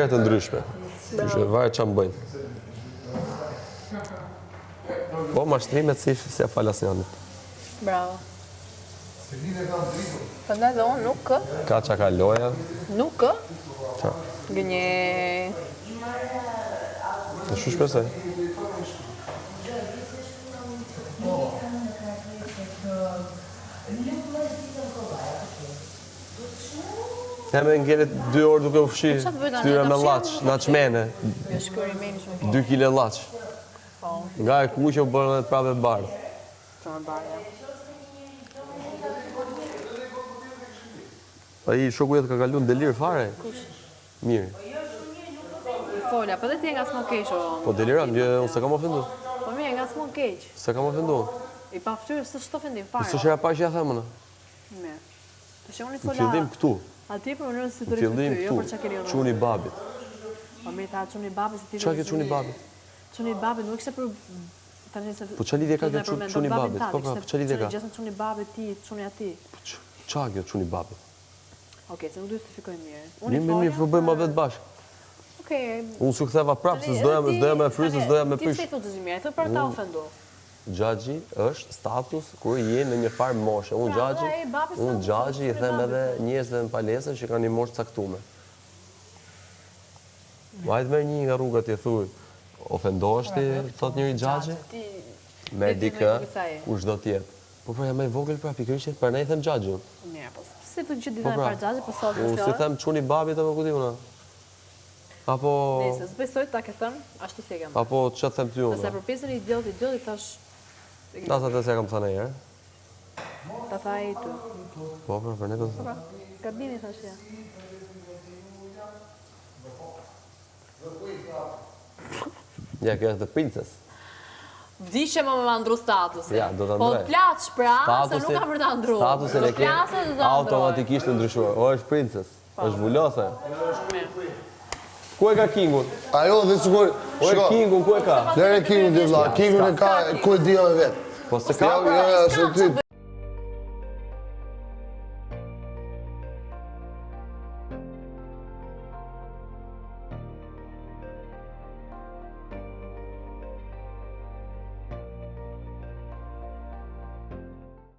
gjëra të ndryshme. Kështu varet çfarë bëjnë. Po mashtrimet si falas janë. Bravo. Prandaj dhe unë nuk Ka çka ka loja. Nuk gënje. Në shu shpresoj. Ja me ngelet 2 orë duke u fshi, shtyre me llaç, naçmene. 2 kile llaç. Nga e kuqe u bërë edhe prapë e bardhë. Ai shoku jet ka kaluar delir fare. Mirë. Fola, po dhe ti e nga s'mo keq o. Po deliron, unë s'e kam ofenduar. Po mirë, nga s'mo keq. S'e kam ofenduar. I pa ftyrë s'është ofendim fare. Po s'është pa që ja them unë. Mirë. Po që unë Në fola. fillim këtu. Aty për në si Në të fillim rritë jo për çka këtu. keni. Çuni babit. Po mirë tha çuni babit si ti. Çka ke çuni babit? Çuni babit nuk ishte për tani se. Po ç'a lidhje ka kjo çuni babit? Po ç'a lidhje ka? Gjasën çuni babit ti, çuni aty. Ç'a kjo çuni babit? Okej, se nuk do të justifikoj mirë. Mirë, po bëjmë vetë bashkë. Okej. Unë s'u ktheva prapë, se s'doja me frysë, s'doja me pysh. Ti thot të mirë, thot për ta ofenduar. Xhaxhi është status kur je në një farë moshe. Unë xhaxhi i them edhe njerëzve në palesër që kanë një moshë caktuar. Vajt merr një nga rrugat i thuj, ofendohesh ti, thot njëri xhaxhi? Me dikë, kush do të jetë. Po pra jam më i vogël pra pikërisht, prandaj i them xhaxhi. Mirë, po si të gjithë ditën para xhaxhi, po sot unë si them çuni babit apo ku di unë? Apo nëse s'besoj ta ke thënë, ashtu si e kam. Apo ç'a them ty unë? Nëse për pjesën e idiotit thash. Ta sa të se kam thënë herë. Ta tha ai ty. Po, për ne do. Gabimi thash ja. Ja, kjo është the princess. Vdishe më me ndru status. Ja, do ta ndroj. Po plaç pra, se nuk kam për ta ndruar. Statusin e ke automatikisht ndryshuar. O është princess, është vulose. Ku e ka Kingun? Ajo dhe sigur. O e Kingun, ku e ka? Lere Kingun dhe vlla. Kingun e ka, ku e di ajo vet. Po se ka. Ja,